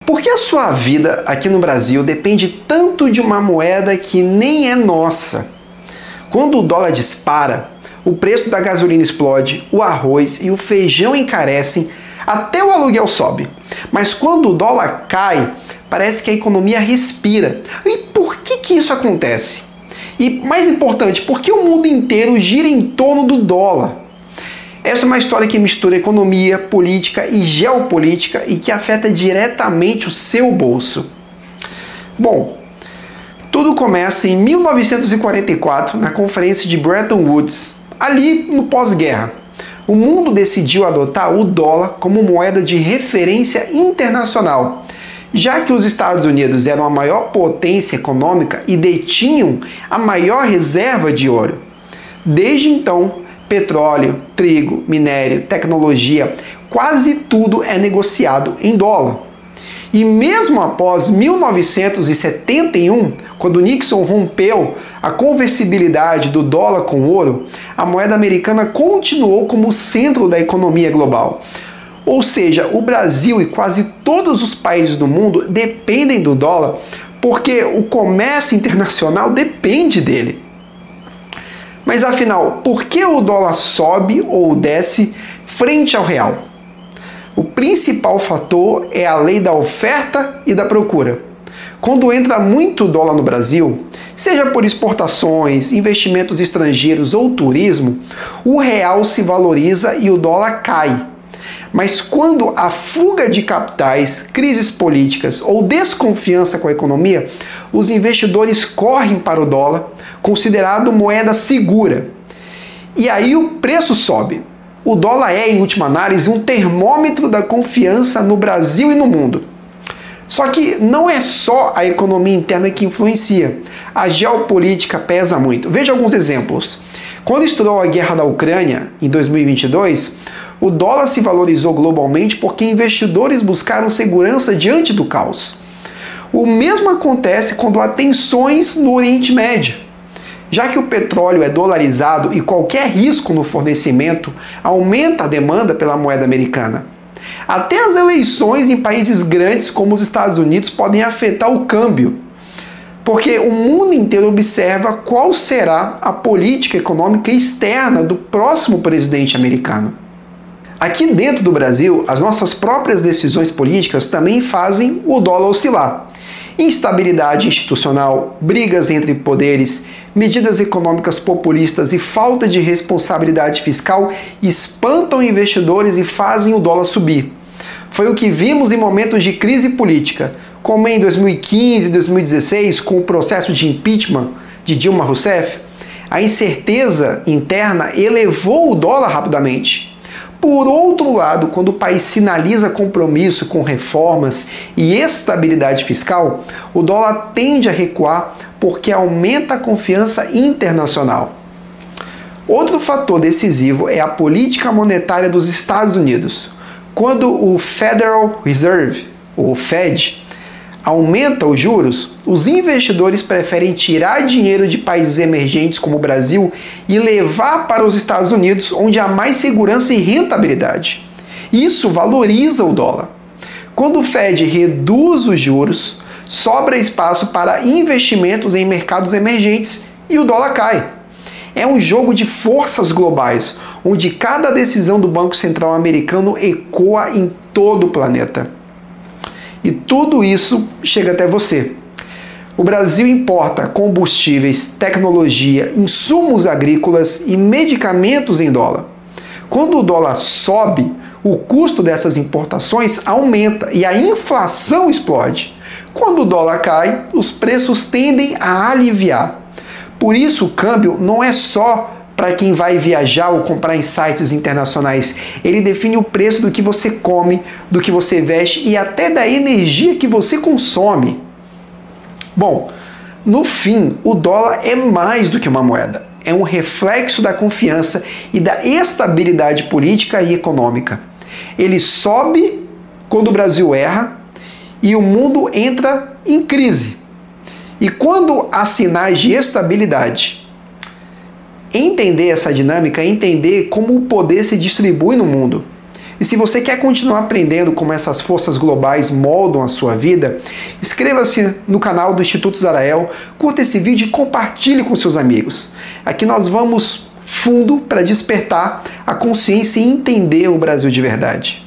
Por que a sua vida aqui no Brasil depende tanto de uma moeda que nem é nossa? Quando o dólar dispara, o preço da gasolina explode, o arroz e o feijão encarecem, até o aluguel sobe. Mas quando o dólar cai, parece que a economia respira. E por que isso acontece? E mais importante, por que o mundo inteiro gira em torno do dólar? Essa é uma história que mistura economia, política e geopolítica e que afeta diretamente o seu bolso. Bom, tudo começa em 1944, na Conferência de Bretton Woods, ali no pós-guerra. O mundo decidiu adotar o dólar como moeda de referência internacional, já que os Estados Unidos eram a maior potência econômica e detinham a maior reserva de ouro. Desde então, petróleo, trigo, minério, tecnologia, quase tudo é negociado em dólar. E mesmo após 1971, quando Nixon rompeu a conversibilidade do dólar com ouro, a moeda americana continuou como o centro da economia global. Ou seja, o Brasil e quase todos os países do mundo dependem do dólar porque o comércio internacional depende dele. Mas afinal, por que o dólar sobe ou desce frente ao real? O principal fator é a lei da oferta e da procura. Quando entra muito dólar no Brasil, seja por exportações, investimentos estrangeiros ou turismo, o real se valoriza e o dólar cai. Mas quando há fuga de capitais, crises políticas ou desconfiança com a economia, os investidores correm para o dólar, considerado moeda segura. E aí o preço sobe. O dólar é, em última análise, um termômetro da confiança no Brasil e no mundo. Só que não é só a economia interna que influencia. A geopolítica pesa muito. Veja alguns exemplos. Quando estourou a guerra da Ucrânia, em 2022, o dólar se valorizou globalmente porque investidores buscaram segurança diante do caos. O mesmo acontece quando há tensões no Oriente Médio. Já que o petróleo é dolarizado e qualquer risco no fornecimento aumenta a demanda pela moeda americana. Até as eleições em países grandes como os Estados Unidos podem afetar o câmbio, porque o mundo inteiro observa qual será a política econômica externa do próximo presidente americano. Aqui dentro do Brasil, as nossas próprias decisões políticas também fazem o dólar oscilar. Instabilidade institucional, brigas entre poderes, medidas econômicas populistas e falta de responsabilidade fiscal espantam investidores e fazem o dólar subir. Foi o que vimos em momentos de crise política, como em 2015 e 2016, com o processo de impeachment de Dilma Rousseff. A incerteza interna elevou o dólar rapidamente. Por outro lado, quando o país sinaliza compromisso com reformas e estabilidade fiscal, o dólar tende a recuar porque aumenta a confiança internacional. Outro fator decisivo é a política monetária dos Estados Unidos. Quando o Federal Reserve, ou Fed, aumenta os juros, os investidores preferem tirar dinheiro de países emergentes como o Brasil e levar para os Estados Unidos, onde há mais segurança e rentabilidade. Isso valoriza o dólar. Quando o Fed reduz os juros, sobra espaço para investimentos em mercados emergentes e o dólar cai. É um jogo de forças globais, onde cada decisão do Banco Central americano ecoa em todo o planeta. E tudo isso chega até você. O Brasil importa combustíveis, tecnologia, insumos agrícolas e medicamentos em dólar. Quando o dólar sobe, o custo dessas importações aumenta e a inflação explode. Quando o dólar cai, os preços tendem a aliviar. Por isso, o câmbio não é só para quem vai viajar ou comprar em sites internacionais. Ele define o preço do que você come, do que você veste e até da energia que você consome. Bom, no fim, o dólar é mais do que uma moeda. É um reflexo da confiança e da estabilidade política e econômica. Ele sobe quando o Brasil erra e o mundo entra em crise. E quando há sinais de estabilidade, entender essa dinâmica é entender como o poder se distribui no mundo. E se você quer continuar aprendendo como essas forças globais moldam a sua vida, inscreva-se no canal do Instituto Zarael, curta esse vídeo e compartilhe com seus amigos. Aqui nós vamos fundo para despertar a consciência e entender o Brasil de verdade.